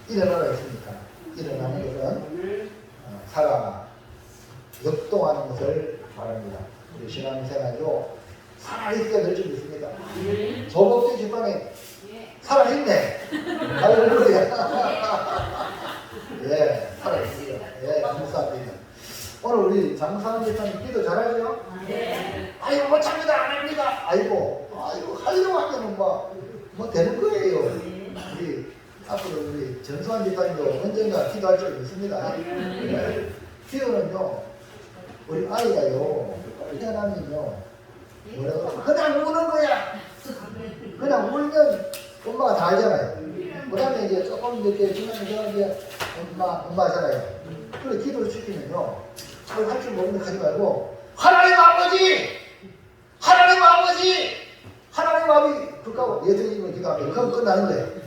일어나라 했으니까 일어나는 것은 살아 역동하는 것을 말합니다. 우리 신앙생활도 살아있어야 될 줄 믿습니다. 조복지 집안에 살아있네. 할렐루야. 예, 살아있습니다. 예, 감사합니다. 오늘 우리 장사하는 집사님 기도 잘하죠? 네. 아이고 못합니다. 안 합니다. 아이고 하려고 하면 뭐 되는 거예요. 우리 앞으로 우리 전수환 집사님도 언젠가 기도할 줄 믿습니다. 네. 기도는요, 우리 아이가요, 태어나면요, 뭐라고 그냥 우는 거야. 그냥 울면 엄마가 다 알잖아요. 그 다음에 이제 조금 이렇게 지나면서 이제 엄마잖아요. 그래 기도를 시키면요, 잘 할 줄 모르는 거 하지 말고 하나님 아버지! 하나님 아버지! 하나님 아버지! 그거 예수님을 기도하면 그건 끝나는 거예요.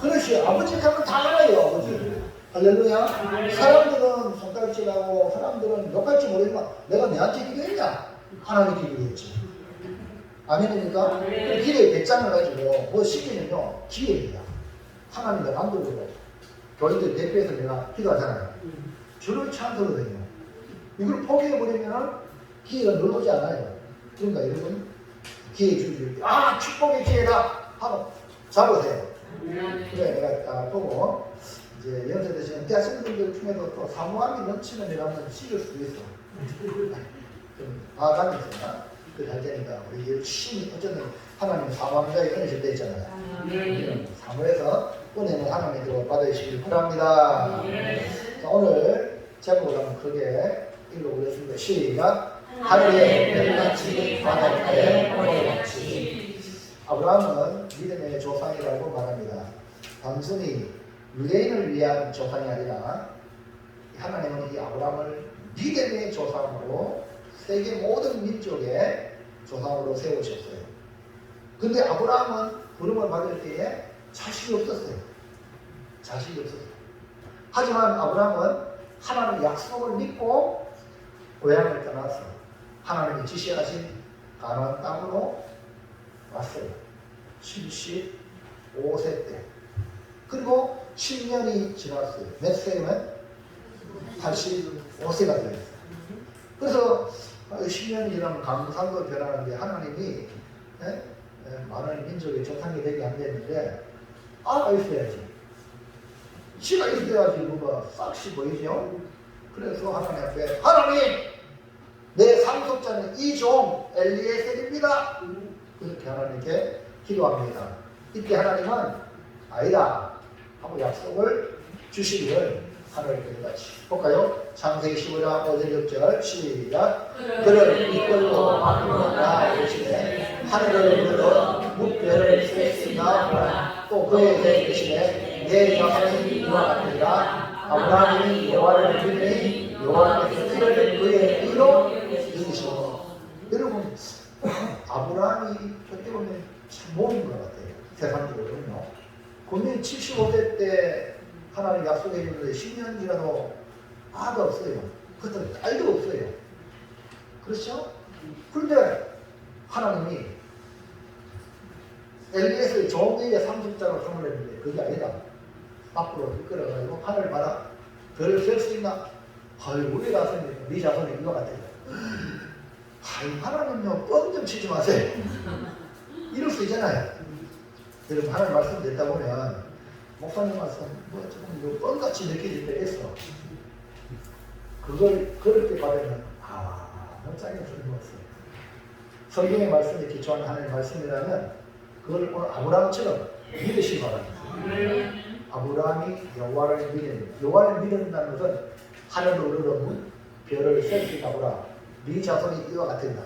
그렇지. 아버지 하면 다 알아요. 아버지. 할렐루야. 사람들은 손가락질하고 사람들은 욕할지 모르지만 내가 내한테 기도했냐? 하나님 기도했지. 아멘입니까? 기도의 배짱을 가지고 뭐 시키면요, 기회입니다. 하나님과 만들고 교인들 대표해서 내가 기도하잖아요. 주를 찬송거든요. 이걸 포기해버리면 기회가 늘어오지 않아요. 그러니까 여러분, 기회 주지. 축복의 기회다 하고 잡으세요. 그래, 내가 딱 보고 이제 연세 드시는 대학생들 중에도 또 사모함이 넘치는 일 한번 씌울 수도 있어. 좀 봐가면서 그 할 테니까 우리 열심히 어쨌든 하나님 사모함자에 은혜실 때 있잖아요. 사모해서 은혜는 하나님께로 받으시길 바랍니다. 자, 오늘 제목을 한번 크게 읽어보겠습니다. 시작. 하늘의 별같이 바닷가에 모래같이. 아브라함은 믿음의 조상이라고 말합니다. 단순히 유대인을 위한 조상이 아니라 하나님은 이 아브라함을 믿음의 조상으로 세계 모든 민족의 조상으로 세우셨어요. 근데 아브라함은 부름을 받을 때에 자식이 없었어요. 자식이 없었어요. 하지만 아브라함은 하나님의 약속을 믿고 고향을 떠나서 하나님이 지시하신 가나안 땅으로 왔어요. 75세 때. 그리고 10년이 지났어요. 몇 세면? 85세가 되었어요. 그래서 10년이 지나면 강산도 변하는데 하나님이 많은 민족의 조상이 되게 안 됐는데 아가 있어야지. 씨가 있어야지 뭐가 싹시 보이죠? 그래서 하나님 앞에 하나님! 내 상속자는 이 종 엘리에셀입니다. 그렇게 하나님께 기도합니다. 이때 하나님은 아니다 하고 약속을 주시기를 하늘을 같이 볼까요? 창세기 15장 5절 6절 시작. 그를 이끌고 만물어라 이르시되 하늘을 열어 묵별을 쇠신다. 또 그에 대해 이르시되 내 자손이 이와 같으리라. 아브라함이 여호와를 믿으니 여호와께서 그를 그의 의로 이루시고. 여러분, 아브라함이 어떻게 보면 참 몸인 것 같아요. 세상적으로는요. 분명히 75세 때 하나님 약속해 주는데 10년 지나도 아가 없어요. 그것도 딸도 없어요. 그렇죠? 그런데 하나님이 엘리에서의 종의 상속자로 선물했는데 그게 아니다. 앞으로 이끌어가지고 하늘 봐라. 별을 셀 수 있나? 아이고 우리 자손이 네 자손이 이거 같아요. 아이고 하나님요 뻥 좀 치지 마세요. 이럴 수 있잖아요. 여러분 하나님 말씀 듣다 보면 목사님 말씀 뭐 조금 뻥같이 느껴질 때 있어. 그걸 그렇게 받으면 너무 짜게 소리없어요. 성경의 말씀에 기초한 하나님의 말씀이라면 그걸 오늘 아브라함처럼 믿으시기 바랍니다. 아브라함이 여호와를 믿는, 여호와를 믿는다는 것은 하늘을 우러러문 별을 셀 수 있다 보라. 네 자손이 이와 같은다.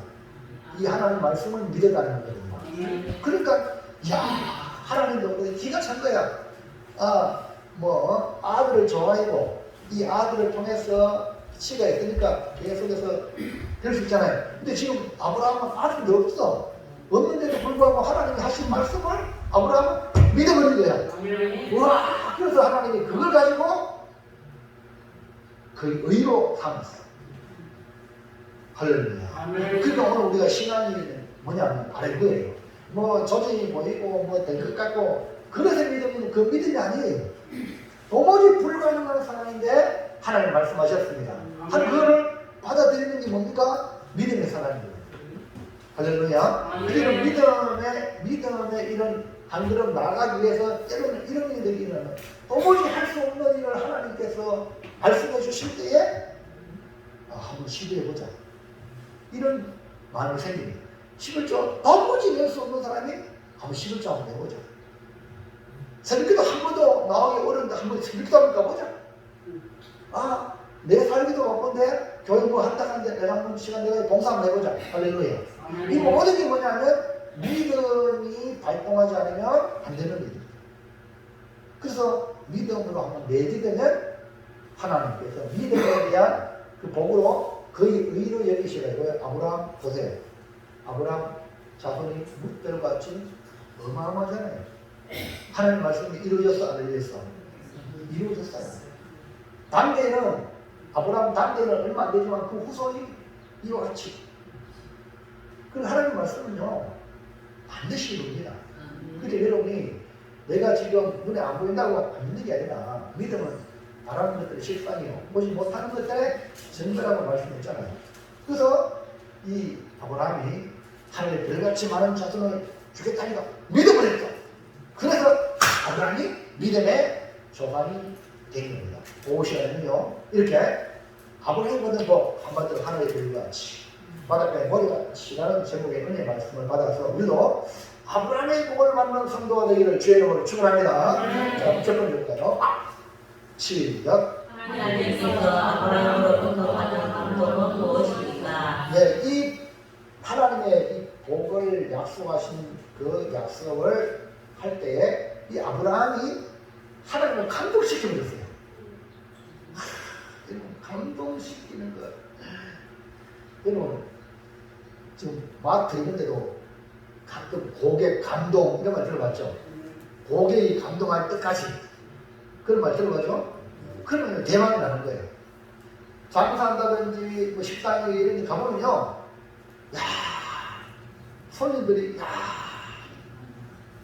이 하나님 말씀을 믿어가는 거거든요. 그러니까 하나님도 기가 찬 거야. 아들을 좋아하고 이 아들을 통해서 씨가 있으니까 계속해서 될 수 있잖아요. 근데 지금 아브라함은 아들이 없어. 없는데도 불구하고 하나님이 하신 말씀을 아브라함은 믿어버린 거야. 와, 그래서 하나님이 그걸 가지고 그 의로 삼았어. 할렐루야. 그러니까 오늘 우리가 신앙이 뭐냐면 바른 거예요. 뭐 조직이 보이고 뭐 될 것 같고 그래서 믿으면 그 믿음이 아니에요. 도무지 불가능한 상황인데 하나님 말씀하셨습니다. 한 그거를 받아들이는 게 뭡니까? 믿음의 사람입니다. 할렐루야. 이런 믿음의 이런 한 걸음 나아가기 위해서 때로는 이런 일들이 일어나요. 도무지 할 수 없는 일을 하나님께서 말씀해 주실 때에 한번 시도해보자. 이런 마음이 생깁니다. 11조 도무지 낼 수 없는 사람이 한번 11조 한번 내보자. 새벽기도 한 번도 나오기 어려운데 한번 새벽기도 한번 가보자. 내 살기도 바쁜데 교회 뭐 한다는데 내가 한번 시간 내가 봉사 한번 해보자. 할렐루야. 이 모든 게 뭐냐면 믿음이 발동하지 않으면 안 되는 일입니다. 그래서 믿음으로 한번 내지되면 하나님께서 믿음에 대한 그 복으로 거의 의로 여기시라고요. 아브라함 보세요. 아브라함 자손이 뭇별같이 어마어마하잖아요. 하나님 말씀이 이루어졌어 안 이루어졌어? 이루어졌어요. 단계는 아브라함 단계는 얼마 안 되지만 그 후손이 이와 같이. 그 하나님 말씀은요 반드시 이룹니다. 그런데 여러분이 내가 지금 눈에 안 보인다고 안 믿는 게 아니라 믿음은 바라는 것들의 실상이요 보지 못하는 것들의 증거라고 말씀했잖아요. 그래서 이 아브라함이 하늘에 별같이 많은 자손을 주겠다니까 믿음을 했죠. 그래서 아브라함이 믿음의 조상이 된 겁니다. 오시아는요 이렇게 아브라함이 받은 복 한마디로 하늘의 별같이 바닷가에 머리같이라는 제목의 은혜 말씀을 받아서 우리도 아브라함의 복을 받는 성도가 되기를 주의 이름으로 축원합니다. 자, 첫 번째 볼까요? 시작. 하나님께서 아브라함으로부터 받은 복은 무엇입니까? 네, 이 하나님의 이 복을 약속하신 그 약속을 할 때에 이 아브라함이 하나님을 감동시켜버렸어요. 감동시키는 것. 여러분, 지금 막 들리는데도 가끔 고객 감동 이런 말 들어봤죠? 고객이 감동할 때까지 그런 말 들어봤죠? 그러면 대박이 나는 거예요. 장사한다든지 뭐 식당에 이런 데 가보면요, 야 손님들이 야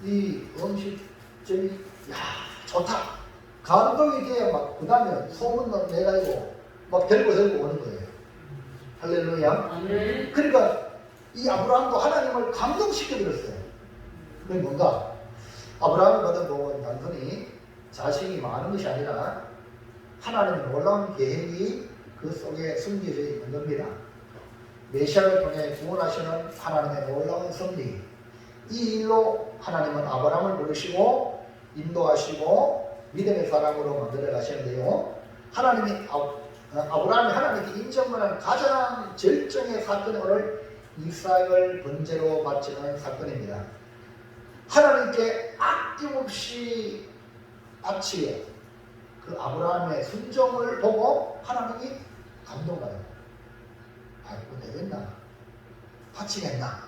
이 음식점이 야 좋다 감동이 돼야 막 그 다음에 소문 내가지고 막 데리고 오는 거예요. 할렐루야. 그러니까 이 아브라함도 하나님을 감동시켜버렸어요. 그게 뭔가? 아브라함이 받은 복은 단순히 자신이 많은 것이 아니라 하나님의 놀라운 계획이 그 속에 숨겨져 있는 겁니다. 메시아를 통해 구원하시는 하나님의 놀라운 섭리. 이 일로 하나님은 아브라함을 부르시고 인도하시고 믿음의 사람으로 만들어 가시는데요. 하나님이 아브라함이 하나님께 인정하는 가장 절정의 사건이 오늘 이삭을 번제로 바치는 사건입니다. 하나님께 아낌없이 바치는 그 아브라함의 순종을 보고 하나님이 감동받아요. 이거 되겠나? 바치겠나?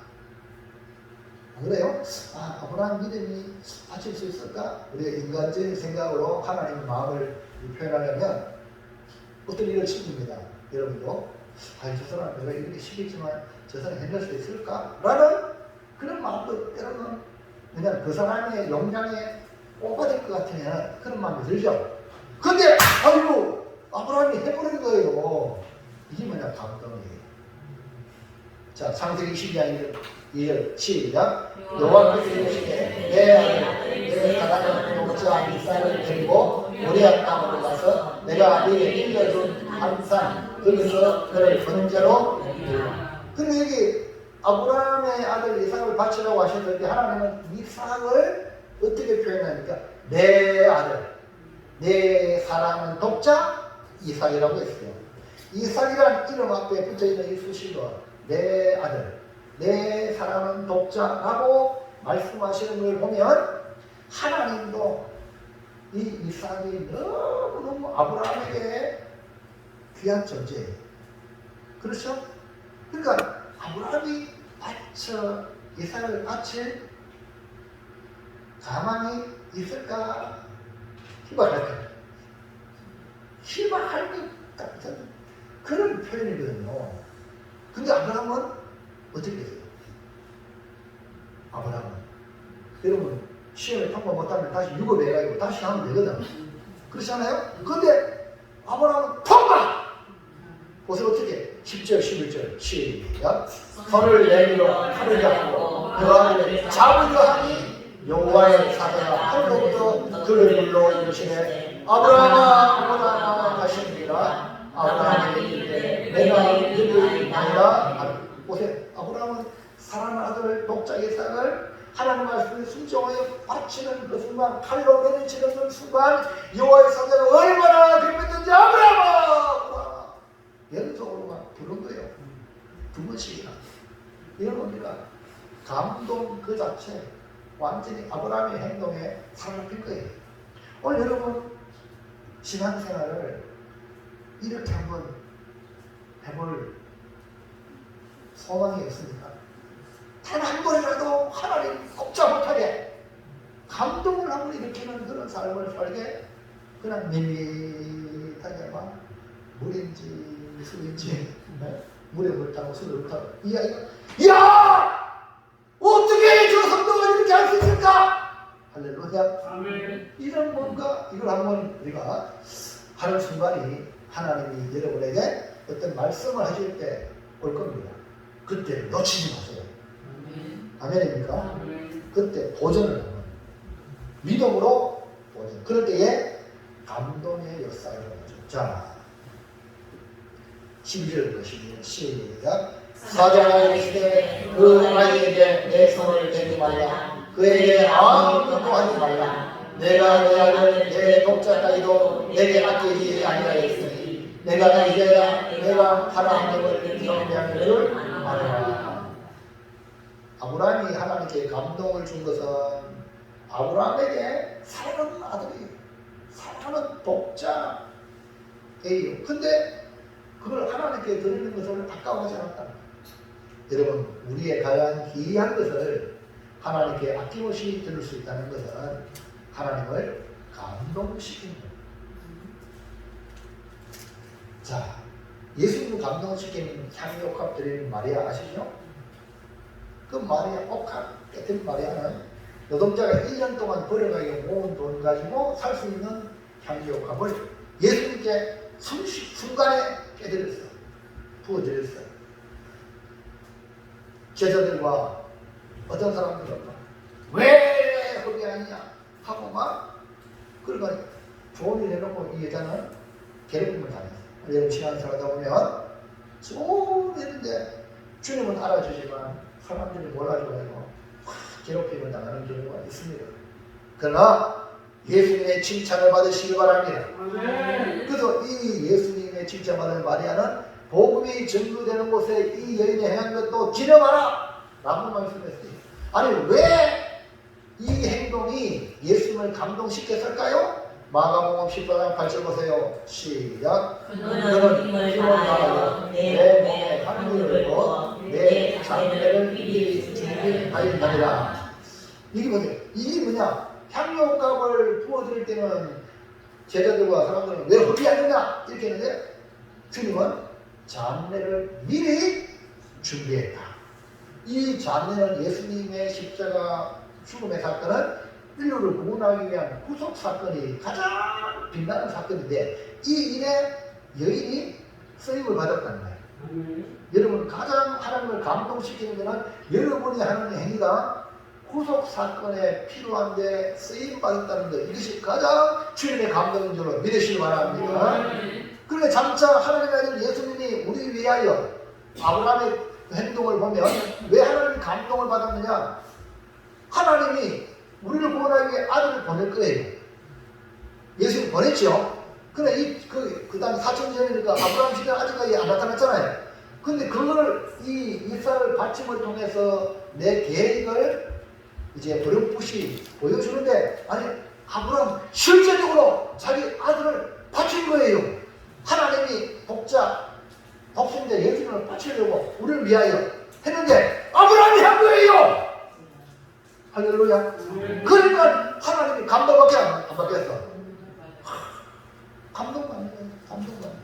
안 그래요? 아브라함 믿음이 바칠 수 있을까? 우리가 인간적인 생각으로 하나님의 마음을 표현하려면 어떤 일을 시킵니다. 여러분도 저 사람 내가 이렇게 시키지만 저 사람 해낼 수 있을까? 라는 그런 마음도 때로는 그냥 그 사람의 용량에 오버될 것 같으면 그런 마음이 들죠. 근데 아이고 아브라함이 해버린 거예요. 이게 뭐냐? 감동이에요. 자, 창세기 12장 2절 시작. 여호와께서 이르시되 내 아들 내 사랑하는 독자 이삭을 데리고 모리아 땅으로 가서 내가 네게 일러준 한 산 거기서 그를 번제로 드리라. 그리고 여기 아브라함의 아들 이삭을 바치라고 하셨을 때 하나님은 이삭을 어떻게 표현합니까? 내 아들 내 사랑하는 독자 이삭이라고 했어요. 이삭이라는 이름 앞에 붙어있는 이 수식어 내 아들 내 사랑하는 독자라고 말씀하시는 걸 보면 하나님도 이 이삭이 너무너무 아브라함에게 귀한 존재예요. 그렇죠? 그러니까 아브라함이 이삭을 바칠 가망이 있을까? 희박할 거예요. 희박할 것 같은 그런 표현이거든요. 근데 아브라함은 어떻게 됐어요? 아브라함은 여러분 시험을 통과 못하면 다시 유급해가지고 다시 하면 되거든. 그렇지 않아요? 근데 아브라함은 통과! 그것을 어떻게? 10절, 11절 시작. 손을 내밀어 칼을 잡고 그 아들을 잡으려 하니 여호와의 사자가 하늘로부터 그를 불러 이르시되 아브라함아 아브라함아 하시니라. 아브라함이 이르되 내가 너를 아니라. 보세요. 아브라함은 사랑하는 아들 독자 이삭을 하나님 말씀에 순종하여 바치는 그 순간, 칼로 내리치는 그 순간 여호와의 사자가 얼마나 기뻤는지 아브라함아 연속으로만 부른 거예요. 두 번씩이나. 이런 겁니다. 감동 그 자체 완전히 아브라함의 행동에 사랑을 거예요. 오늘 여러분 신앙생활을 이렇게 한번 해볼 소망이 없습니까? 단 한 번이라도 하나님 꼼짝 못하게 감동을 한번 일으키는 그런 삶을 살게 그냥 밋밋하게 막 물인지 술인지 물에 물 타고 술을 물 타고 이 아이가 야! 어떻게 저 성도가 이렇게 할 수 있을까? 할렐루야. 아멘. 이런 뭔가 이걸 한번 우리가 하는 순간이 하나님이 여러분에게 어떤 말씀을 하실 때 올 겁니다. 그때 놓치지 마세요. 아멘입니까? 아멘. 그때 도전을 하는 믿음으로 도전. 그럴 때에 감동의 역사가 일어나죠. 자, 12절 보시면 시작. 사자가 이르시되 그 아이에게 내 손을 대지 말라. 그에게 아무것도 하지 말라. 내가 내 아들 내 독자 따위도 내게 아끼지 아니하였으니 내가 이제야 내가 하나님을 경배하는 줄 아노라. 아브라함이 하나님께 감동을 준 것은 아브라함에게 사랑하는 아들이 사랑하는 독자예요. 근데 그걸 하나님께 드리는 것을 아까워하지 않았다. 여러분, 우리의 가장 귀한 것을 하나님께 아낌없이 드릴 수 있다는 것은 하나님을 감동시키는 거예요. 자, 예수님을 감동시키는 향유옥합 드리는 마리아 아시죠? 그 마리아 옥합 깨뜨린 마리아는 노동자가 1년 동안 벌어가게 모은 돈 가지고 살 수 있는 향유옥합을 예수님께 순간에 깨뜨렸어요. 부어드렸어요. 제자들과 어떤 사람들은 왜 흡의하느냐 하고 막 그러니까 좋은 일 해놓고 이 여자는 괴롭힘을 당했어요. 여러분 신앙 살다 보면 좋은 일인데 주님은 알아주지만 사람들이 몰라줘가지고 괴롭힘을 당하는 경우가 있습니다. 그러나 예수님의 칭찬을 받으시기 바랍니다. 그래서 이 예수님의 칭찬받은 마리아는 복음이 전도되는 곳에 이 여인이 행한 것도 기념하라 라고 말씀했어요. 아니 왜 이 행동이 예수님을 감동시켰을까요? 마가복음 14장 8절 보세요. 시작. 그는 힘을 다하여 내 몸에 향유를 넣어 내 장례를 미리 준비하였느니라. 이게 뭐냐? 이게 뭐냐? 향유값을 부어드릴 때는 제자들과 사람들은 왜 흡의하느냐? 이렇게 했는데 주님은 장례를 미리 준비했다. 이 장례는 예수님의 십자가 죽음의 사건은 인류를 구원하기 위한 구속 사건이 가장 빛나는 사건인데 이 일에 여인이 쓰임을 받았다는 거예요. 여러분 가장 하나님을 감동시키는 것은 여러분이 하는 행위가 구속 사건에 필요한데 쓰임 받았다는 것, 이것이 가장 주님의 감동인 줄로 믿으시기 바랍니다. 그런데 장차 하나님의 아들 예수님이 우리 위하여 아브라함의 행동을 보면 왜 하나님이 감동을 받았느냐? 하나님이 우리를 구원하기 위해 아들을 보낼 거예요. 예수님 보냈죠. 근데 그 다음에 4천 전이니까 아브라함 시대 아직까지 안 나타났잖아요. 근데 그걸 이 이삭을 바침을 통해서 내 계획을 이제 버릇없이 보여주는데 아니 아브라함 실제적으로 자기 아들을 바친 거예요. 하나님이 독생자 예수님을 바치려고 우리를 위하여 했는데 아브라함이 한 거예요. 할렐루야. 그러니까 하나님이 감동밖에 안 받겠어. 감동받는 거예요. 감동받는 거예요.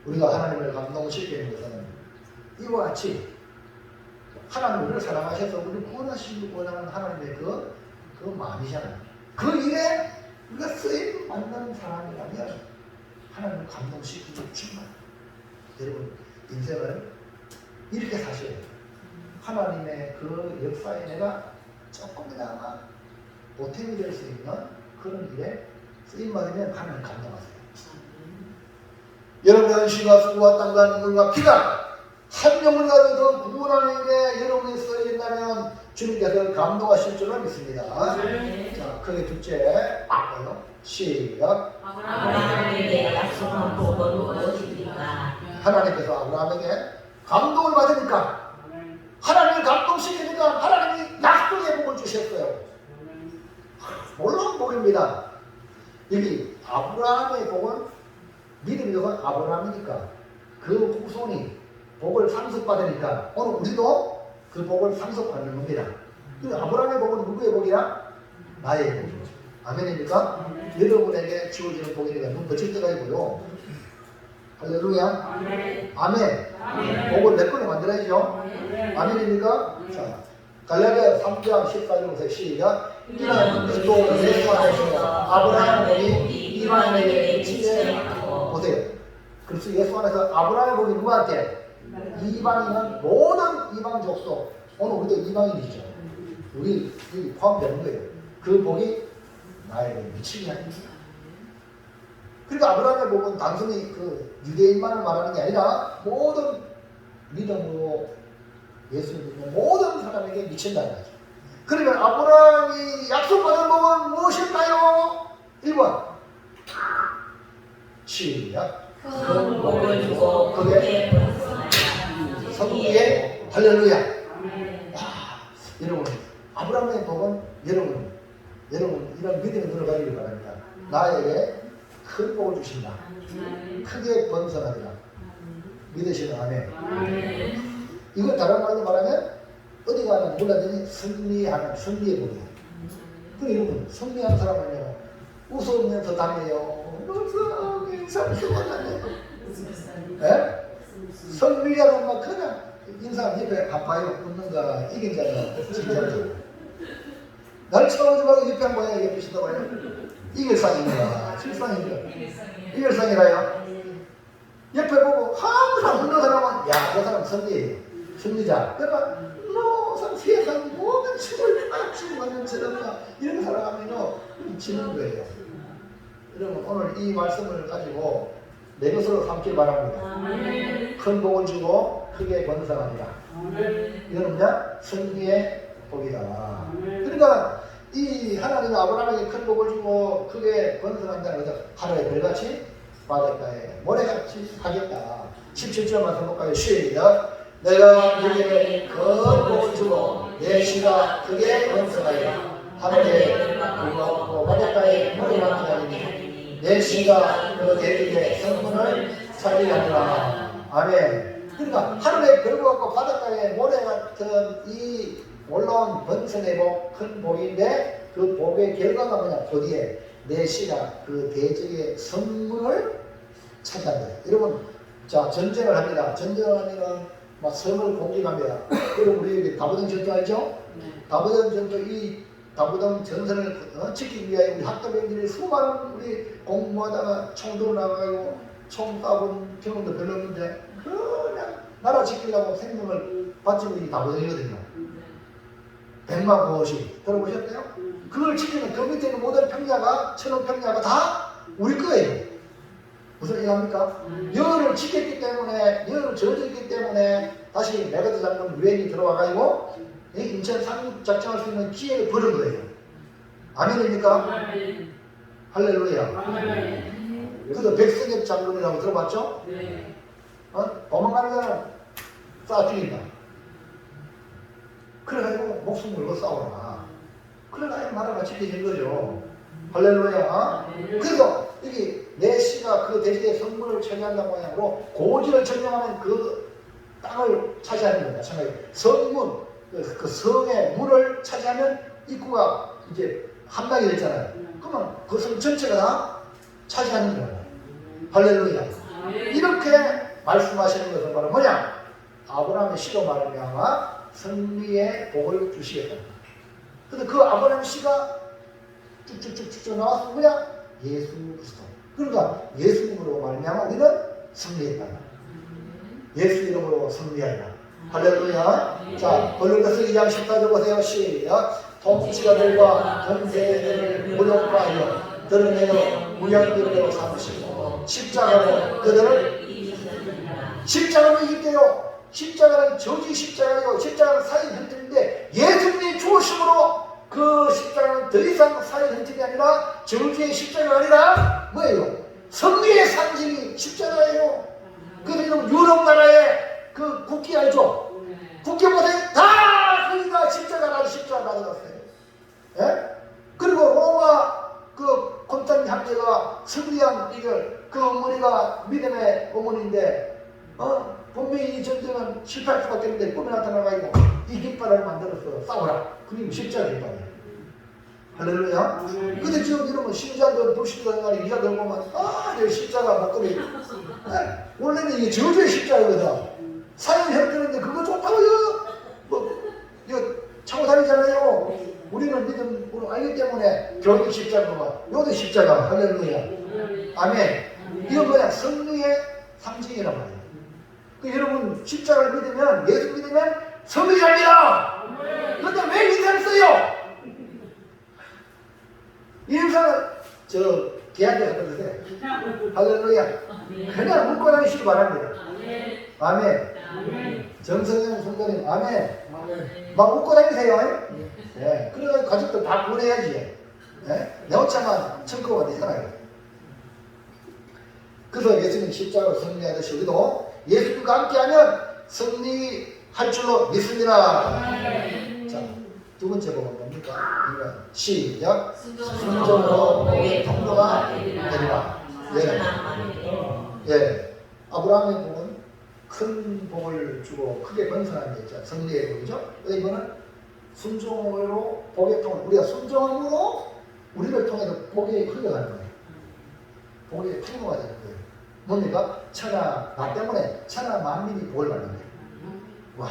우리가 하나님을 감동시키는 것은 이와 같이 하나님 우리를 사랑하셔서 우리를 구원하시기 원하는 하나님의 그 마음이잖아요. 그 일에 우리가 쓰임 받는 사람이라면 하나님을 감동시키고 충만. 여러분 인생을 이렇게 사셔야 돼요. 하나님의 그 역사에 내가 조금이나마 보탬이 될 수 있는 그런 일에 쓰임 받으면 하나님 감동하세요. 여러분의 은신과 수고와 땀과 눈물과 피가 한 영을 가지고 더 구원하는 일에 여러분이 쓰여진다면 주님께서 감동하실 줄로 믿습니다. 자, 크게 둘째 볼까요? 시작. 아브라함에게 약속한 복은 무엇입니까? 하나님께서 아브라함에게 감동을 받으니까 하나님을 감동시키니까 하나님이 약속의 복을 주셨어요. 놀라운 복입니다. 여기 아브라함의 복은 믿음이 건 아브라함이니까 그 후손이 복을 상속받으니까 오늘 우리도 그 복을 상속받는 겁니다. 아브라함의 복은 누구의 복이야? 나의 복이죠. 아멘입니까? 여러분에게 주어지는 복이니까 눈 거칠 때가 있고요. 할렐루야. 아멘. 복을 내 걸로 만들어야죠. 아멘입니까? 자, 갈라디아 3장 14절부터 시작. 이는 또 예수 안에서 아브라함의 복이 이방인에게 지체하고 보세요. 그래서 예수 안에서 아브라함의 복이 누구한테? 이방인은 모든 이방 족속. 오늘 우리도 이방인이죠. 우리 포함되는 거예요. 그 복이 나에게 미치게 합니다. 그러니까 아브라함의 복은 단순히 그 유대인만을 말하는 게 아니라 모든 믿음으로 예수를 믿는 모든 사람에게 미친다는 거죠. 그러면 아브라함이 약속받은 복은 무엇일까요? 1번 시작. 큰 복을 주고 그게 성부의 할렐루야. 여러분 아브라함의 복은 여러분 이런 믿음을 들어가기를 바랍니다. 나에게 큰 복을 주신다. 크게 번성하리라. 믿으시는 아멘. 이걸 다른 말로 말하면 어디 가나 몰라더니 승리하는 승리의 복이에요. 그럼 여러분 승리한 사람은요 웃으면서 다녀요. 인사하면서 다녀요. 승리하는 막 그냥 인상 옆에 가봐요. 웃는가 이긴 자는 진짜죠. 나를 쳐다보지 말고 옆에 한 번에 옆에 쳐다봐요. 이길상입니다. 실상이죠. 이길상이라요. 옆에 보고 항상 웃는 사람은 야, 저 사람 승리자. 그러나 항상 세상 모든 춤을 맞추는 저런가 이런 살아가면요 지는 거예요. 여러분 오늘 이 말씀을 가지고 내 것으로 삼길 바랍니다. 큰 복을 주고 크게 번성합니다. 이거는 승리의 복이다. 그러니까 이 하나님이 아브라함에게 큰 복을 주고 크게 번성한다는 거죠. 하루에 별같이 바닷가에 모래같이 하겠다. 17절 말씀 볼까요? 시작. 내가 너에게 큰 복을 주고 내 씨가 크게 번성하여 하늘에 불과 바닷가에 모래같이 하리니 내 씨가 그 대륙의 성문을 차지하리라. 아멘. 그러니까 하늘에 별과 같고 바닷가에 모래 같은 이 올라온 번성의 복, 큰 복인데 그 복의 결과가 뭐냐? 그 뒤에 내 씨가 그 대적의 성문을 차지한다. 여러분, 자 전쟁을 합니다. 전쟁을 하면은 막 성을 공격합니다. 그럼 우리 여기 다보등 전투 알죠? 다보등 전투 이 다보등 전선을 지키기 위하여 우리 학도병들이 수많은 우리 공무하다가 총 들어 나가고 총 쏴본 경험도 별로 없는데 그냥 나라 지키려고 생명을 바치고 이 다보등이거든요. 100만 고시 들어보셨대요? 그걸 지키면 그 밑에 있는 모든 평야가 천원 평야가 다 우리 거예요. 무슨 얘기합니까? 여를 지켰기 때문에 여를 저어줬기 때문에 다시 메가드 장군 유엔이 들어와가지고 인천 상륙 작전할 수 있는 기회를 버린 거예요. 아멘입니까? 할렐루야. 그래서 백승엽 장군이라고 들어봤죠? 도망가는 자는 쏴 죽인다. 그래가지고 목숨 걸고 싸워라. 그래가지고 나라가 지켜진 거죠. 할렐루야. 그래서 여기 내 씨가 그 대지의 성문을 차지한다는 모양으로 고지를 점령하는 그 땅을 차지하는 겁니다. 마찬가지로 성문, 그 성의 문을 차지하면 입구가 이제 함락이 됐잖아요. 그러면 그 성 전체가 다 차지하는 거예요. 할렐루야. 이렇게 말씀하시는 것은 바로 뭐냐? 아브라함의 씨로 말하면 승리의 복을 주시겠다. 근데 그 아브라함 씨가 쭉쭉쭉쭉 나와서 뭐냐? 예수 그리스도. 그러니까 예수님으로 말미암아 우리는 승리했다. 예수 이름으로 승리하라. 할렐루야. 자, 골로새서 2장 14절 보세요. 시작. 통치자들과 권세들을 무력화하여 드러내어 무역들로 삼으시고 십자가로 그들을 십자가로 이길게요. 십자가는 저주 십자가이고 십자가는 사의 형태인데 예수님이 죽으심으로 그 십자가는 더 이상 사의 형태가 아니라 저주의 십자가가 아니라 뭐예요? 승리의 상징이 십자가예요. 그래서 유럽 나라의 그 국기 알죠? 국기 보세요. 다 거기가 십자가라고 십자가 가져갔어요. 예? 그리고 로마 그 콘스탄틴 황제가 승리한 이걸 그 어머니가 믿음의 어머니인데 분명히 이 전쟁은 실패할 수밖에 없는데 꿈에 나타나가지고 이 깃발을 만들어서 싸우라. 그게 십자가 깃발이에요. 할렐루야. 근데 지금 이러면 신자들 불신자들 간에 이자 들보면 이 십자가 목걸이 원래는 이게 저주의 십자가거든. 사형 형태인데 그거 좋다고요. 이거 차고 다니잖아요. 우리는 믿음으로 알기 때문에 교회 십자가가 요도 십자가. 할렐루야. 아멘. 이건 뭐야? 승리의 상징이란 말이에요. 여러분 십자가를 믿으면 예수 믿으면 승리합니다. 그런데 왜 인사를 써요? 이 인사는 저 걔한테 갖다 주세요. 할렐루야. 그냥 묻고 다니시기 바랍니다. 아멘. 정성영 성도님 아멘. 막 웃고 다니세요. 예. 그래가지고 가족들 다 보내야지. 예? 내 혼자만 청구가 되잖아요. 그래서 예수님 십자가로 승리하듯이 우리도 예수님과 함께하면 승리할 줄로 믿습니다. 자, 두 번째 복은 뭡니까? 시작. 순종으로 복의 통로가 되리라. 예. 아브라함의 복은 큰 복을 주고 크게 번성하는 게 있죠. 승리의 복이죠. 이거는 순종으로 복의 통로. 우리가 순종함으로 우리를 통해서 복이 흘러가는 거예요. 복의 통로가 되는 거예요. 뭡니까? 나 때문에 천하 만민이 복을 받는 거예요. 와,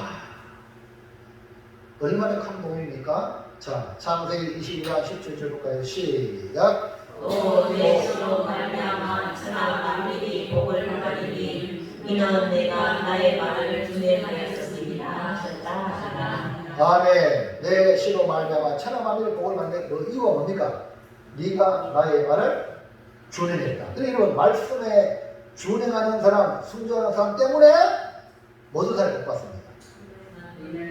얼마나 큰 복입니까? 자, 창세기 22장 17절 볼까요? 시작. 또 예수로 말미암아 천하 만민이 복을 받으리니 이는 내가 나의 말을 준행하였습니다. 아멘. 내 시로 말미암아 천하 만민이 복을 받는 그 이유가 뭡니까? 네가 나의 말을 준행했다. 그러니까 말씀에 준행하는 사람, 순종하는 사람 때문에 모든 사람이 복 받습니다.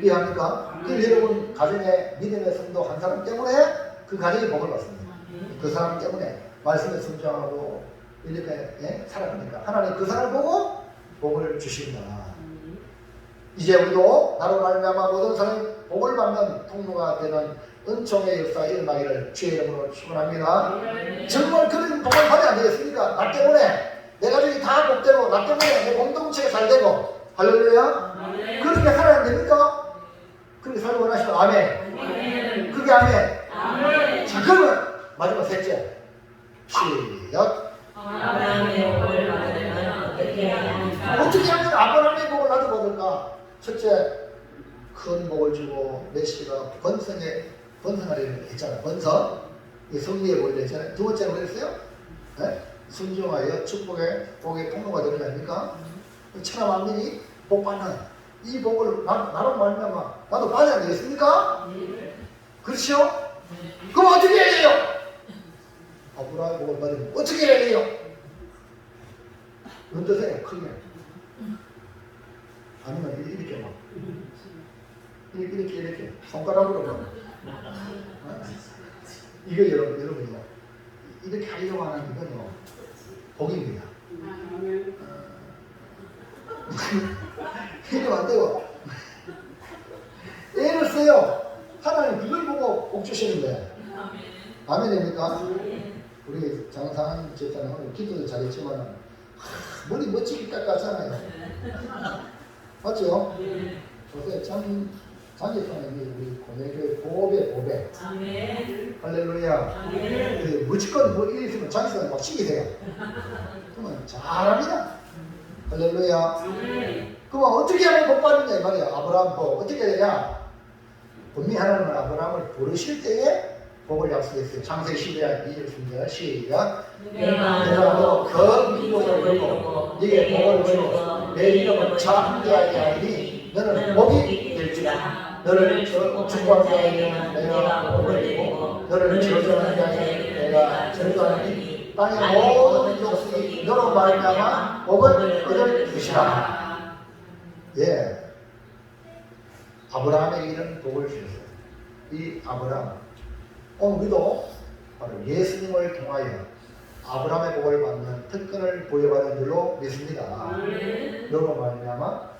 이해합니까? 그 여러분 가정에 믿음의 성도 한 사람 때문에 그 가정이 복을 받습니다. 그 사람 때문에 말씀에 순종하고 이렇게 살아갑니다. 하나님 그 사람을 보고 복을 주신다. 이제 우리도 나로 말미암아 모든 사람이 복을 받는 통로가 되는 은총의 역사가 일어나기를 주의 이름으로 축원합니다. 정말 그런 복을 받아야 되겠습니까? 나 때문에 내 가족이 다 복되고 나 때문에 내 공동체가 잘 되고 할렐루야. 그렇게 살아야 됩니까? 그렇게 살고 원하시면 아멘. 그게 아멘. 자, 그러면 마지막 셋째 시작. 아브라함의 복을 받으면 어떻게 하냐? 어떻게 하면 아브라함의 복을 나도 받을까? 첫째, 큰 복을 주고 메시가 번성하려고 했잖아. 번성. 승리의 복이 됐잖아요. 두 번째는 뭐였어요? 네? 순종하여 축복의 복의 통로가 되는 거 아닙니까? 천하 만민이 복 받는 이 복을 나로 말미암아 나도 받아야 되겠습니까? 그렇죠? 그럼 어떻게 해야 돼요? 아브라함의 복을 받으면 어떻게 해야 돼요? 어떠세요? 크게 아니면 이렇게 막 이렇게 손가락으로 막 이거 여러분이요 이렇게 하려고 하는 이건요 복입니다. 이러면 안 되고 애를 써요. 하나님 그걸 보고 복 주시는 거예요. 아멘입니까? 우리 장상 집사님은 기도도 잘했지만 머리 멋지게 깎았잖아요. 맞죠? 요새 장집사님이 우리 고뇌교회 보배 할렐루야. 무조건 뭐 일 있으면 장집사님 막 시키세요. 그러면 잘합니다. 할렐루야. 그럼 어떻게 하면 복 받느냐 이 말이야. 아브라함 복 어떻게 되냐? 분명히 하나님은 아브라함을 부르실 때에 복을 약속했어요. 창세기 12장 2절 순절 시작. 내가 너그 민족을 이루고 네게 복을 주고 내 이름을 창대하게 하리니 너는 복이 될지라. 너를 축복하는 자에게는 내가 복을 내리고 너를 저주하는 자에게 내가 저주하리니 땅의 모든 족속이 너로 말미암아 복을 얻을 것이라. 예, 아브라함에게 이런 복을 주셨어요. 이 아브라함 우리도 바로 예수님을 통하여 아브라함의 복을 받는 특권을 부여받은 줄로 믿습니다. 너로 말미암아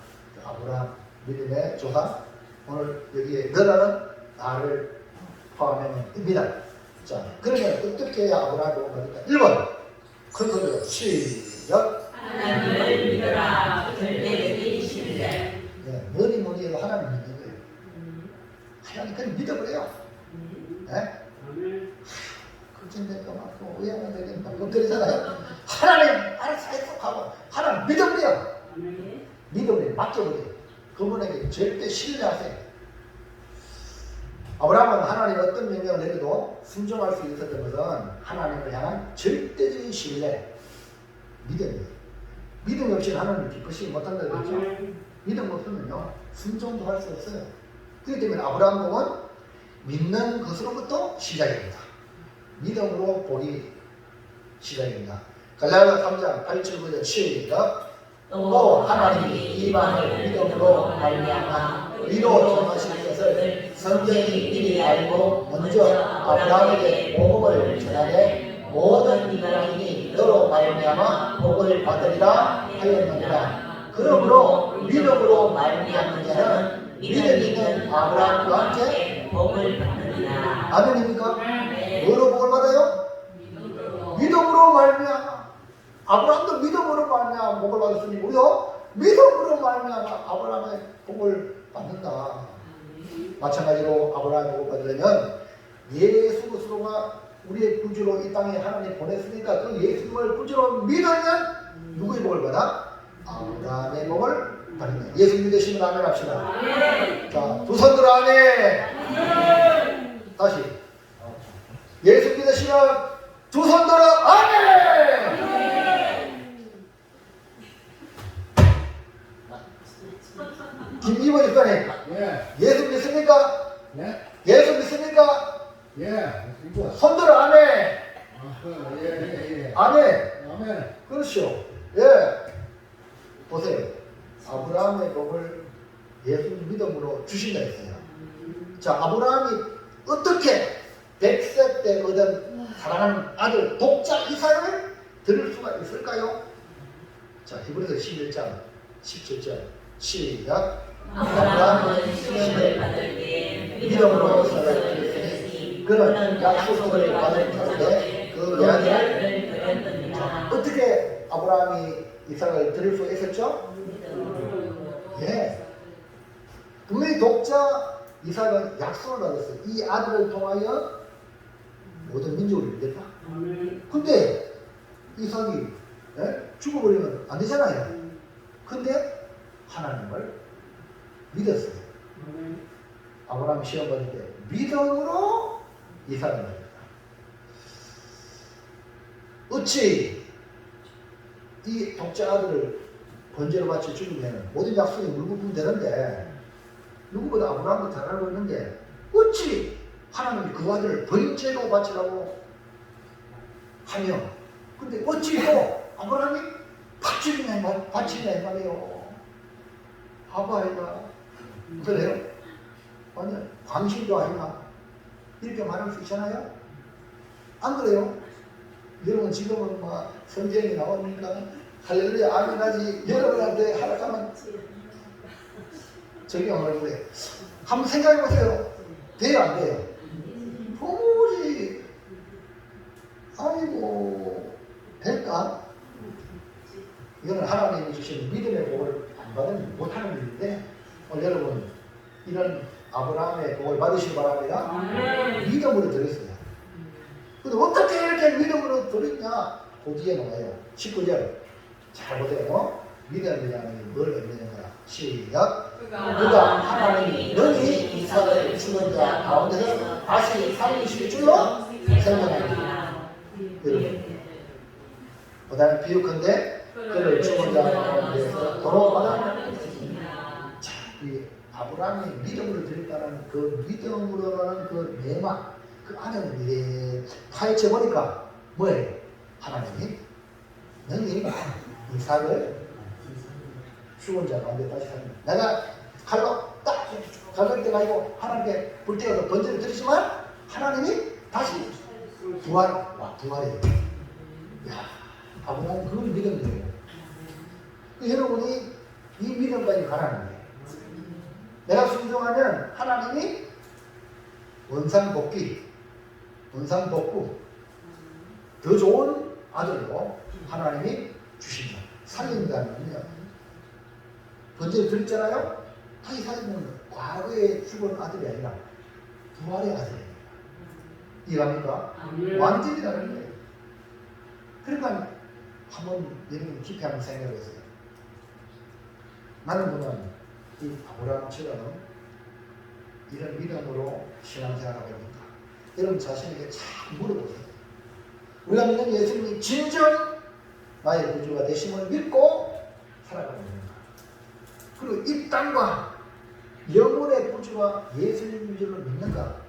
아브라함 믿음의 조상 오늘 여기에 너라는 나를 포함하면 됩니다. 자, 그러면 어떻게 해야 아브라함의 복을 받을까? 1번 큰 소리로 시작. 하나님을 믿어라. 절대적인 신뢰. 뭐니 해도 하나님 믿는 거예요. 하나님 그냥 믿어버려요. 네? 걱정될까 막 의아가 되겠다 그러잖아요. 하나님 알아서 해석하고 하나님 믿어버려요. 믿어버려요. 맡겨버려요. 그분에게 절대 신뢰하세요. 아브라함은 하나님 어떤 명령을 내려도 순종할 수 있었던 것은 하나님을 향한 절대적인 신뢰, 믿음이에요. 믿음 없이는 하나님을 기쁘시지 못한다고 했죠. 믿음 없으면요 순종도 할 수 없어요. 그렇기 때문에 아브라함 복은 믿는 것으로부터 시작입니다. 믿음으로 복이 시작입니다. 갈라디아 3장 8절 9절 시작. 또 하나님이 이방을 믿음으로 말미암아 의로 정하신 것을 성경이 미리 알고 먼저 아브라함에게 복음을 전하되 모든 이방인이 너로 말미암아 복을 받으리라 하였느니라. 그러므로 믿음으로 말미암는 자는 믿음 있는 아브라함과 함께 복을 받느니라. 아멘입니까? 뭐로 복을 받아요? 믿음으로 말미암아. 아브라함도 믿음으로 말미암아 복을 받았으니 우리도 믿음으로 말미암아 아브라함의 복을 받는다. 마찬가지로 아브라함의 복을 받으려면 예수 그리스도가 우리의 구주로 이 땅에 하나님 보냈으니까 그 예수님을 구주로 믿으면 누구의 복을 받아? 아브라함의 복을 받는다. 예수 믿으시면 아멘 합시다. 자, 두 손 들어 아멘. 다시 예수 믿으시면 두 손 들어 아멘. 김이번 집사님 예수 믿습니까? 예수 믿습니까? 손 들어 아멘. 아멘. 그렇죠. 예. 보세요. 아브라함의 복을 예수님 믿음으로 주신다 했어요. 자, 아브라함이 어떻게 100세 때 얻은 사랑하는 아들 독자 이삭을 들을 수가 있을까요? 자, 히브리서 11장 17절 시작. 아브라함은 시험을 받을 때 믿음으로 이삭을 드렸으니 그는 약속을 받은 자인데 그 이야기를 드렸느니라. 어떻게 아브라함이 이삭을 드릴 수 있었죠? 예. 분명히 독자 이삭은 약속을 받았어요. 이 아들을 통하여 모든 민족을 믿겠다. 근데 이삭이 죽어버리면 안 되잖아요. 근데 하나님을 믿었어요. 아브라함이 시험 받을 때 믿음으로 이삭을 받았다. 어찌 이 독자 아들을 번제로 바쳐 죽으면 모든 약속이 물부으면 되는데 누구보다 아브라함도 잘 알고 있는데 어찌 하나님이 그 아들을 번제로 바치라고 하며 근데 어찌 또 아브라함이 바치냐 이 말이에요. 바보 아이가 그래요? 완전 광신도 아니나 이렇게 말할 수 있잖아요. 안 그래요? 여러분 지금은 막 선쟁이 나오니까 할렐루야 아멘하지 여러분한테 하락하면 적용을 그래. 한번 생각해 보세요. 돼요 안 돼요? 도무지 아이고 될까? 이거는 하나님이 주신 믿음의 복을 안 받으면 못하는 일인데 여러분 이런 아브라함의 복을 받으시기 바랍니다. 믿음으로 드렸어요. 근데 어떻게 이렇게 믿음으로 드렸냐? 그 뒤에 나와요. 19절 잘 보세요. 믿음이라는 뭘 의미하는 거야? 시작. 그가 그가 하나님이 너희 이삭을 죽은 자 가운데서 다시 살리실 줄로 생각합니다. 여러분, 그 다음에 비유컨대 그를 죽은 자 가운데서 돌아오마다. 자, 이 아브라함이 믿음으로 드렸다는 그 믿음으로는 그 내막 그 안에는 파헤쳐 보니까 뭐예요? 하나님이 너희 이삭을 죽은 자 가운데 다시 살립니다. 내가 칼로 딱 갈갈 때가 아니고 하나님께 불때가서 번제를 드리지만 하나님이 다시 부활이에요. 야, 아브라함은 그걸 믿은 거예요. 여러분이 이 믿음까지 가라는 거예요. 내가 순종하면 하나님이 원상복귀, 원상복구, 더 좋은 아들로 하나님이 주신다. 살린다면요. 번제를 드렸잖아요. 다시 살리는 과거에 죽은 아들이 아니라 부활의 아들입니다. 이해갑니까? 완전히 다른 거예요. 그러니까 한번 여러분 깊이 한번 생각해 보세요. 많은 분은 이 아브라함처럼 이런 믿음으로 신앙생활하고 있는가? 여러분 자신에게 잘 물어보세요. 우리가 믿는 예수님이 진정 나의 구주가 되심을 믿고 살아가고 있는가? 그리고 이 땅과 영혼의 구주가 예수님인 줄로 믿는가?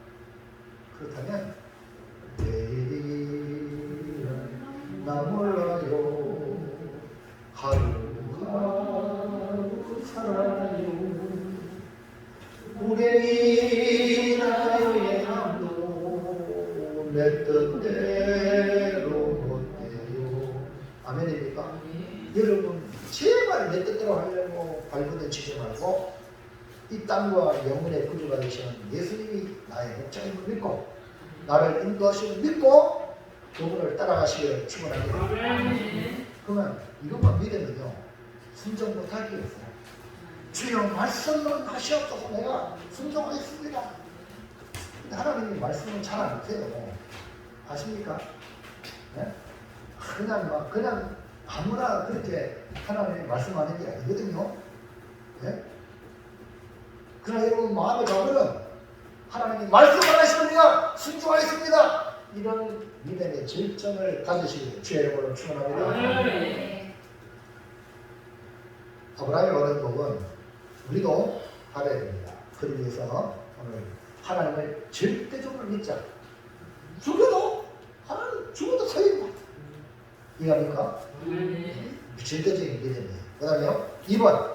그렇다면 내일은 나 몰라요. 하루하루 살아요. 우리 나의 마음도 내 뜻대로 못돼요. 아멘입니까? 여러분 제발 내 뜻대로 하려고 발버둥 치지 말고 이 땅과 영혼의 구주가 되시는 예수님이 나의 목자임을 믿고 나를 인도하시는 믿고 그분을 따라가시기를 축원합니다. 그러면 이것만 믿으면요 순종 못할 게 없어요. 주여 말씀은 하시옵소서. 내가 순종하겠습니다. 근데 하나님이 말씀은 잘 안 하세요. 아십니까? 네? 그냥 아무나 그렇게 하나님이 말씀하는 게 아니거든요. 네? 그러나 여러분 마음에 가면은 하나님이 말씀 안 하시면 내가 순종하겠습니다. 이런 믿음의 절정을 가지시기를 주의 이름으로 축원합니다. 아브라함이 받은 복은 우리도 받아야 됩니다. 그러기 위해서 오늘 하나님을 절대적으로 믿자. 죽어도 하나님 죽어도 살린다. 이해합니까? 절대적인 믿음이에요. 그 다음에요 2번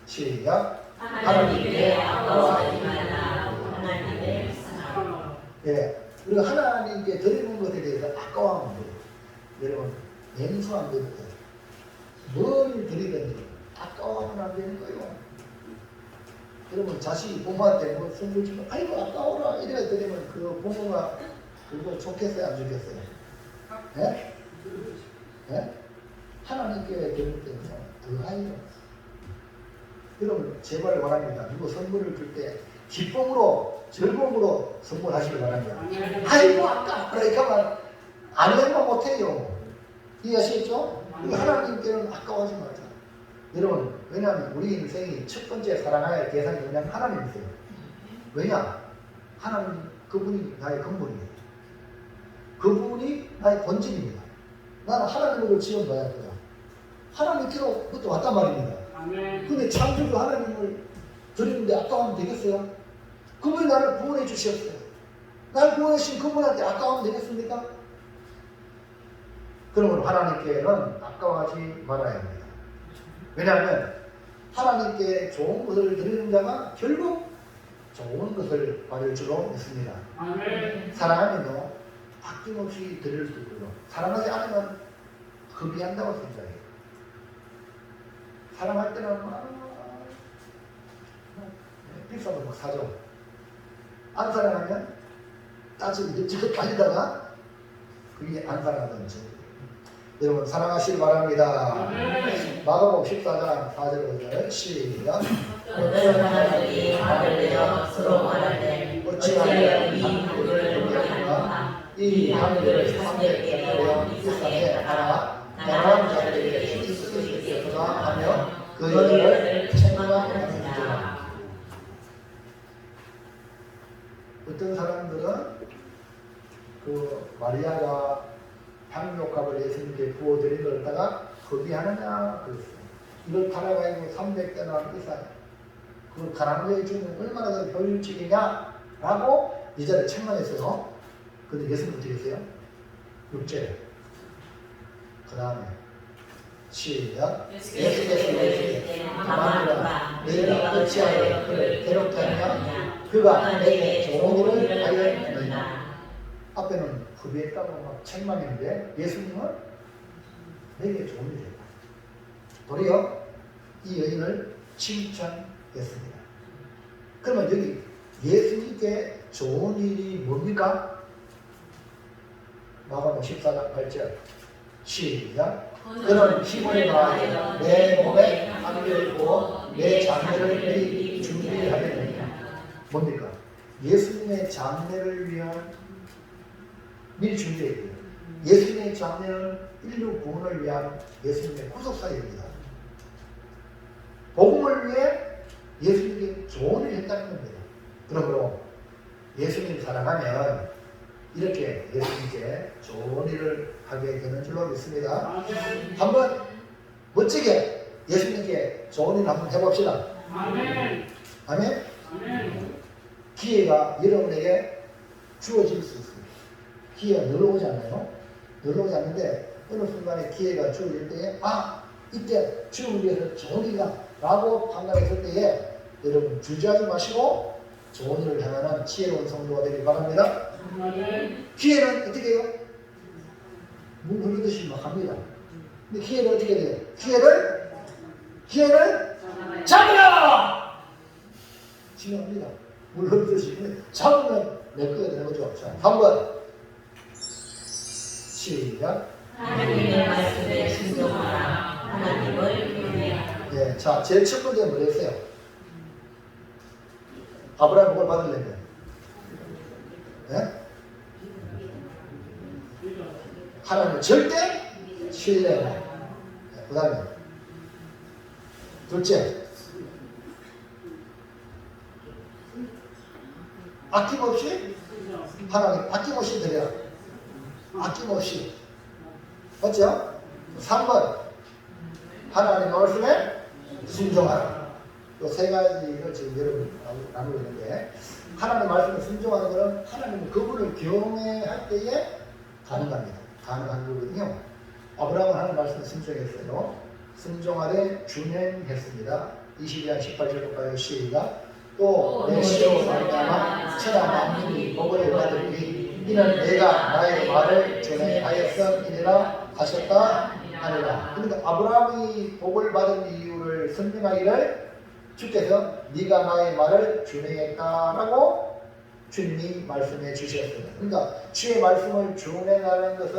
시작. 하나님께 아까워하지 말라. 하나님의 사랑. 예, 우리가 하나님께 드리는 것에 대해서 아까워하면 돼요. 여러분 냉소하면 됩니다. 뭘 드리든지 아까워하면 안 되는 거예요. 여러분 자식이 부모한테 뭐 선물 주면 아이고 아까워라 이래야 드리면 그 부모가 그거 좋겠어요 안 좋겠어요? 예? 예? 하나님께 드릴 때는 더하여. 여러분 제발 바랍니다. 누구 선물을 줄 때 기쁨으로 즐거움으로 선물하시길 바랍니다. 아이고 아까 이렇게 하면 아니면 못해요. 이해하시겠죠? 하나님께는 아까워하지 말자. 여러분 왜냐하면 우리 인생이 첫 번째 사랑할 대상이 그냥 하나님이세요. 왜냐? 하나님 그분이 나의 근본이에요. 그분이 나의 본질입니다. 나는 하나님으로 지원받아야 거다. 하나님께로 그것도 왔단 말입니다. 근데 창조주 하나님을 드리는데 아까워하면 되겠어요? 그분이 나를 구원해 주셨어요. 나를 구원해 주신 그분한테 아까워하면 되겠습니까? 그러면 하나님께는 아까워하지 말아야 합니다. 왜냐하면 하나님께 좋은 것을 드리는 자가 결국 좋은 것을 받을 줄로 믿습니다. 사랑하면요 아낌없이 드릴 수 있고요. 사랑하지 않으면 급이한다고 생각해요. 사랑할 때는 비싼 거 막 사죠. 안 사랑하면 따지고 이것저것 빠지다가 그게 안 사랑하는 죠. 여러분 사랑하시기 바랍니다. 마가복음 14장 4절 5절 시작. 어떤 사람들이 말을 내어 서로 말하되 어찌하여 이 물을 우리하는가. 이 향기를 사람들에게 내어 이 세상에 나라 나라는 자들에게 어떤 사람들은 그 마리아가 향료값을 예수님께 부어드린 걸 갖다가 거기하느냐 그랬어요. 이걸 팔아가지고 300데나리 비싸요. 그걸 가난한 자에 주면 얼마나 더 효율적이냐라고 이자를 책망했어요. 근데 예수님 어떻게 했어요? 6절. 그 다음에 시작. 예수께서 이르시되 가만두라 너희가 어찌하여 그를 괴롭게 하느냐 그가 내게 좋은 일을 하였느냐. 앞에는 후비했다고 막 책망했는데 예수님은 내게 좋은 일을 했다. 도리어 이 여인을 칭찬했습니다. 그러면 여기 예수님께 좋은 일이 뭡니까? 마가복음 14장 8절 시작. 그는 힘을 다하여 내 몸에 향기를 부어 내 장례를 미리 준비하였느니라. 뭡니까? 예수님의 장례를 위한 미리 준비했고요. 예수님의 장례는 인류 구원을 위한 예수님의 구속사역입니다. 복음을 위해 예수님께 좋은 일을 했다는 겁니다. 그러므로 예수님 사랑하면 이렇게 예수님께 좋은 일을 하게 되는 줄로 믿습니다. 한번 멋지게 예수님께 좋은 일을 한번 해봅시다. 아멘. 아멘. 기회가 여러분에게 주어질 수 있습니다. 기회가 늘 오지 않아요? 늘 오지 않는데 어느 순간에 기회가 주어질 때에 이때 주님을 위해서 좋은 일이다 라고 판단했을 때에 여러분 주저하지 마시고 좋은 일을 향하는 지혜로운 성도가 되길 바랍니다. 기회는 어떻게 해요? 물 흐르듯이 막 합니다. 근데 기회는 어떻게 돼요? 기회를 잡으라! 지나갑니다. 물 흐르듯이. 잡으면 내 거가 되는 거죠. 자, 한번 시작. 하나님의 말씀에 순종하라. 하나님을 경외하라. 네, 자, 제일 첫 번째는 뭐였어요? 아브라함 복을 받으려면 네? 하나님을 절대 신뢰해라. 네, 그 다음에 둘째, 아낌없이 하나님 아낌없이 드려라. 아낌없이. 맞죠? 3번 하나님 말씀에 순종하라. 이 세 가지를 지금 여러분 나누고 있는데 하나님 말씀에 순종하는 것은 하나님 그분을 경외할 때에 가능한 거거든요. 아브라함은 하나님 말씀에 순종했어요. 순종하되 준행했습니다. 22장 18절 까지 시작. 또 내 시로 말미암아 천하 만민이 복을 받으리니 이는 내가 나의 말을 준행하였음이니라 하셨다 하니라. 그러니까 아브라함이 복을 받은 이유를 설명하기를 주께서 네가 나의 말을 준행했다라고 주님이 말씀해 주셨어요. 그러니까 주의 말씀을 준행하는 것은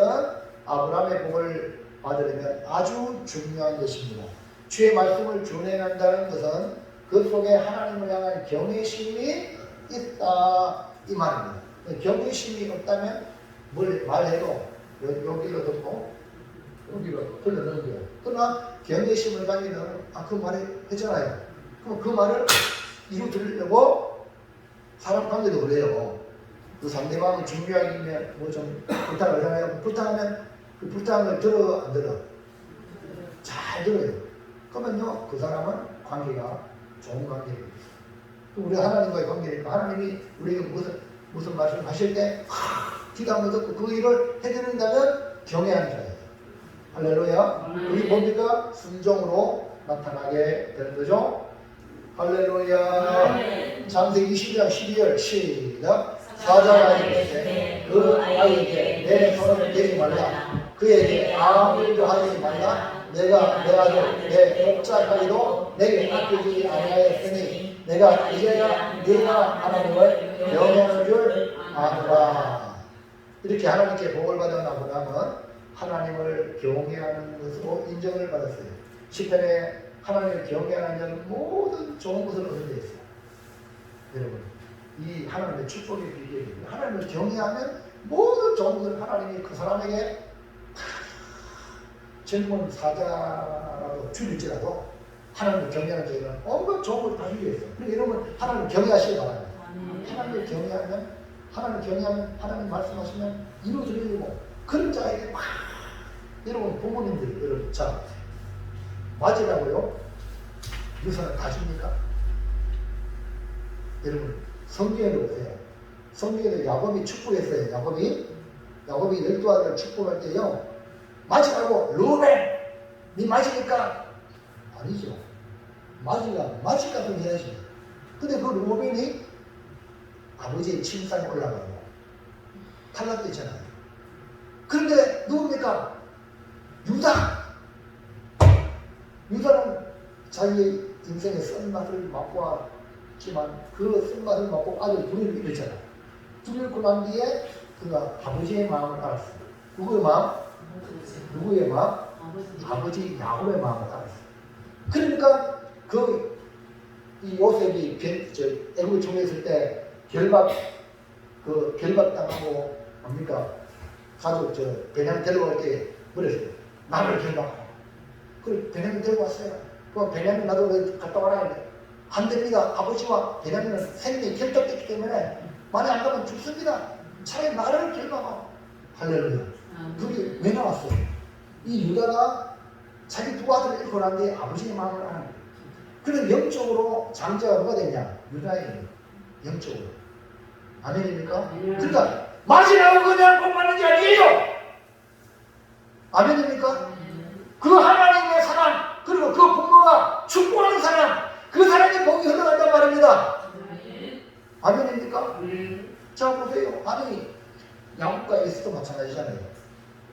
아브라함의 복을 받으려면 아주 중요한 것입니다. 주의 말씀을 준행한다는 것은 그 속에 하나님을 향한 경외심이 있다 이 말입니다. 경외심이 없다면 뭘 말해도 여기로 듣고 여기로 흘러넣는 거예요. 그러나 경외심을 가지면 그 말을 했잖아요. 그럼 그 말을 이루 들으려고 사람 관계도 그래요. 그 상대방을 준비하기 위해 뭐 좀 부탁을 하잖아요. 부탁하면 그 부탁을 들어 안 들어? 잘 들어요. 그러면요 그 사람은 관계가 좋은 관계입니다. 우리 하나님과의 관계니까 하나님이 우리에게 무슨 말씀을 하실 때 기도하며 듣고 그 일을 해드린다면 경외하는 자예요. 할렐루야. 우리 뭡니까? 순종으로 나타나게 되는 거죠. 할렐루야. 창세기 22장 12절 시작. 사자가 이르되 그 아이에게 내 손을 대지 말라. 그에게 아무 일도 하지 말라. 내가 내 아들 내 독자까지도 내게 아끼지 아니하였으니 내가 이제야 네가 하나님을 경외하는 줄 아노라. 이렇게 하나님께 복을 받은 아브라함은 하나님을 경외하는 것으로 인정을 받았어요. 시편에 하나님을 경외하는 자는 모든 좋은 것을 얻는 데 있어요. 여러분, 이 하나님의 축복의 비결입니다. 하나님을 경외하면 모든 좋은 것을 하나님이 그 사람에게 젊은 사자라도 줄일지라도 하나님을 경외하는 자에는 온갖 좋은 걸 다 주게 있어요. 그러니까 여러분 하나님을 경외하시기 바랍니다. 하나님을 경외하면 하나님 말씀하시면 이루어지려고 그런 자에게 막 여러분 부모님들 여러분 자 맞으라고요? 유산을 다 줍니까? 여러분 성경에 보세요. 성경에도 야곱이 축복했어요. 야곱이 12아들 축복할 때요. 맞으라고 루벤 니 맞으니까 아니죠. 맞을까 좀 해야지. 근데 그 루벤이 아버지의 침상에 올라가고 탈락됐잖아요. 그런데 누굽니까? 유다는 자기의 인생의 쓴맛을 맛보았지만 그 쓴맛을 맛보고 아들 둘을 잃었잖아. 둘을 잃고 난 뒤에 그가 아버지의 마음을 알았어. 누구의 마음? 누구의 마음? 아버지 야곱의 마음을 알았어. 그러니까 이 요셉이 애굽에 종했을 때 결박당하고 뭡니까? 가족 베냐민 데려갈 때 그랬어요. 나를 결박하라. 그래 베냐민 데리고 왔어요. 그 베냐민 나도 갔다 와라 했는데 안 됩니다. 아버지와 베냐민은 생명이 결탁됐기 때문에 만약 안 가면 죽습니다. 차라리 나를 결박하라. 할렐루야. 그게 왜 나왔어요? 이 유다가 자기 두 아들을 잃고 난 뒤에 아버지의 마음을 아는 거예요. 그럼 영적으로 장자가 누가 됐냐? 유다예요. 영적으로. 아멘입니까? 그러니까 맞으라고 그냥 복 받는 게 아니에요. 아멘입니까? 그 하나님의 사람 그리고 그 부모가 축복하는 사람 그 사람의 복이 흘러간단 말입니다. 아멘입니까? 자 보세요. 아니 야곱과 에서도 마찬가지잖아요.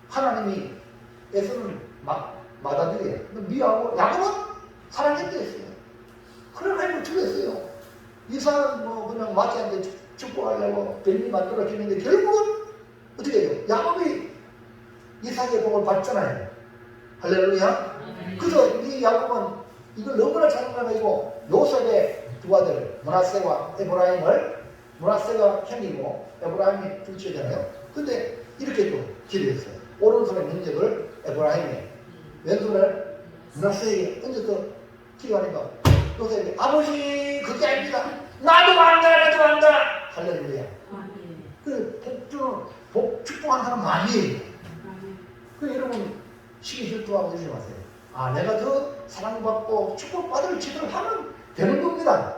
하나님이 에서는 맞아들여요. 미워하고 야곱은 사랑했대 했어요. 그래 하나님을 죽였어요. 이삭은 뭐 그냥 맞지 않게 축복하려고 뱀이 만들어지는데 결국은 어떻게 해요? 야곱이 이삭의 복을 받잖아요. 할렐루야. 그래서 이 야곱은 이걸 너무나 잘못하고 요셉의 두 아들 므낫세와 에브라임을 므낫세가 형이고 에브라임이 둘째잖아요. 근데 이렇게 또 기도했어요. 오른손의 면적을 에브라임에 왼손을 므낫세에게 얹어서 기도하니까 요셉이 아버지 그게 아닙니다. 나도 안다. 할렐루야. 그 축복하는 사람 많이. 그 여러분 시기 질투하고 그러지 마세요. 내가 더 사랑받고 축복받을 짓을 하면 되는 겁니다.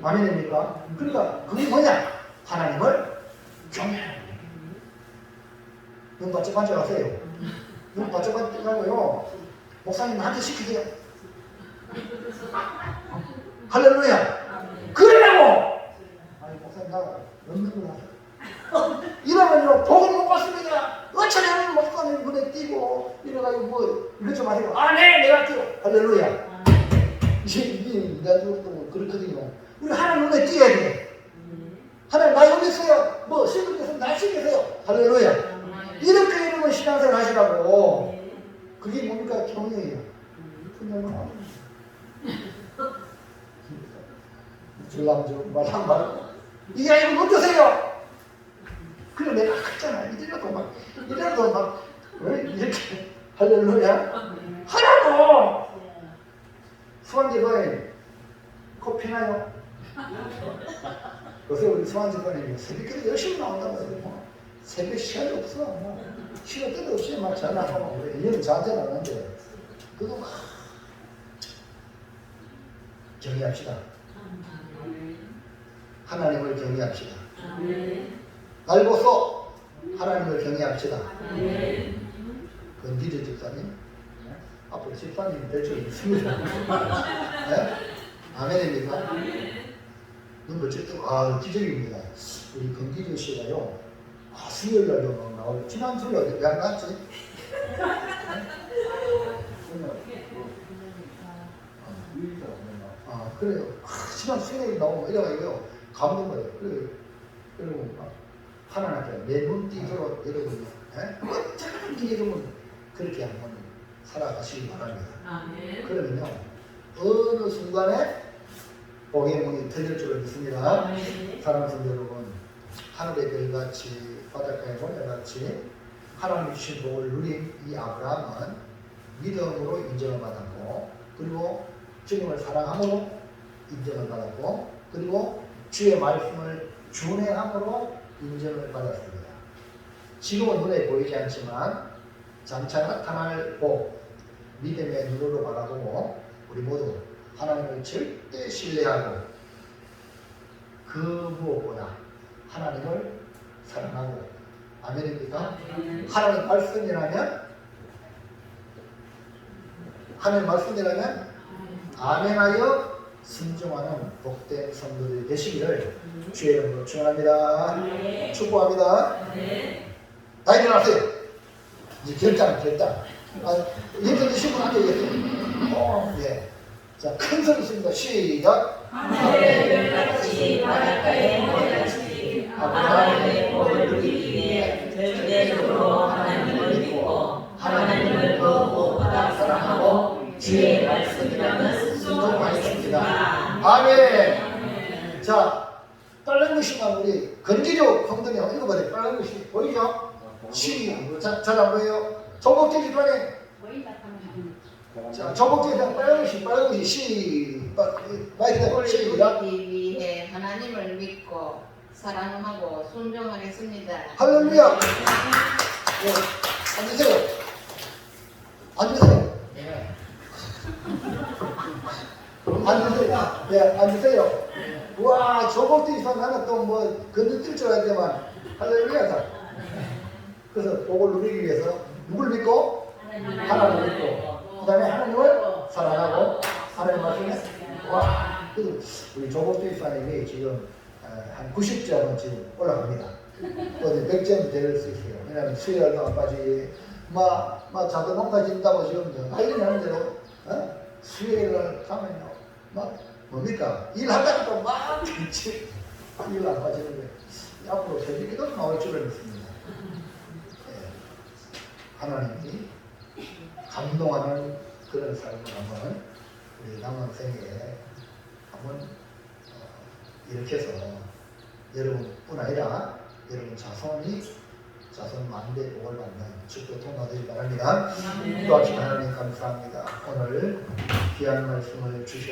아멘입니까? 그러니까 그게 뭐냐? 하나님을 경외하는 거예요. 눈 반짝반짝 하세요. 눈 반짝반짝 하고요. 목사님 나한테 시키세요. 할렐루야. 그러라고. 아니 목사님 나 없는 거 하세요. 이러면요 복을 못 받습니다. 어쩌면 목사님 눈에 띄고 이래가지고 뭐 이것 좀 하세요. 네 내가 띄워. 할렐루야. 이게 인간적으로 그렇거든요. 우리 하나님 눈에 띄어야 돼. 하나님 나 여기 있어요. 뭐 신부께서 나 신계세요. 할렐루야. 이렇게 이러면 신앙생활 하시라고. 그게 뭡니까? 경외예요. 그냥 줄람주 말한 이 아이를 못 드세요. 그래 내가 갔잖아. 이래도 막 왜 이렇게 할렐루야. 하라고. 수완제도에 코피나요? 요새 우리 수완제도에 새벽에 열심히 나온다고요. 새벽 시간이 없어. 시간 때도 없이 막 전화하고 이런 자제는 하는데 그거 막 경외합시다. 하나님을 경외합시다. 날 보소 하나님을 경외합시다. 건디제 집사님 앞으로 집사님 될 줄 있습니다. 네? 아멘입니까? 눈 어쨌든 기적입니다. 우리 건디제 씨가요 수요일날도 나오고 지난 수요일 왜 안 나왔지? 그래요. 지난 수요일 나오고 이래가지고요 감동받아요. 그래요. 여러분 하나님께 내 눈띠도록 여러분 어떻게 여러분 그렇게 한번 살아가시기 바랍니다. 그러면요 어느 순간에 복의 문이 터질 줄 믿습니다. 사랑하는 성도 여러분 하늘의 별같이 바닷가의 모래같이 하나님 주신 복을 누린 이 아브라함은 믿음으로 인정을 받았고 그리고 주님을 사랑함으로 인정을 받았고 그리고 주의 말씀을 준행함으로 인정을 받았습니다. 지금은 눈에 보이지 않지만 장차 나타날 복, 믿음의 눈으로 바라보고 우리 모두 하나님을 절대 신뢰하고 그 무엇보다 하나님을 사랑하고 아멘입니까? 하나님 말씀이라면 아멘하여 순종하는 복된 성도들이 되시기를 주의 이름으로 축원합니다. 축복합니다. 다 일어나세요. 이제 결단. 예전 드신 분 앉아 계세요. 예. 자, 큰 소리 있습니다. 시작. 하늘의 별같이 바닷가의 모래같이 하나님의 복을 누리기 위해 절대적으로 하나님을 믿고 하나님을 그 무엇보다 사랑하고 주의 말씀이라는 순종하겠습니다. 아멘. 자, 빨간 글씨만 우리 건기조 성도님 읽어봐요. 빨간 글씨 보이죠? 시작. 잘 안 보여요? 조복제 집안에 자, 조복제에서 빨간 글씨 시작. 시작. 위해 하나님을 믿고 사랑하고 순종하겠습니다. 할렐루야. 네, 앉으세요. 앉으세요. 네, 앉으세요. 와, 조복제 이상 나는 또 뭐 건너뛸 줄 알지만 할렐루야다. 그래서 복을 누리기 위해서 누굴 믿고? 하나님을 믿고 그 다음에 하나님을 사랑하고 하나님 말씀에 와, 그래서 우리 조복제 이사님이 지금 한 90점은 지금 올라갑니다. 또 100점 될 수 있어요. 왜냐하면 수혈도 안 빠지 막 자도 높아진다고 지금 난리 나는데도 수혈을 하면요 막 뭡니까? 일하다가 또 막 일 안 빠지는데 앞으로 새벽에도 나올 줄을 믿습니다. 하나님이 감동하는 그런 삶을 한번 우리 남은 생에 한번 이렇게 해서 여러분뿐 아니라 여러분 자손 만대 복을 받는 축복 통과되길 바랍니다. 또 아침 하나님 감사합니다. 오늘 귀한 말씀을 주셔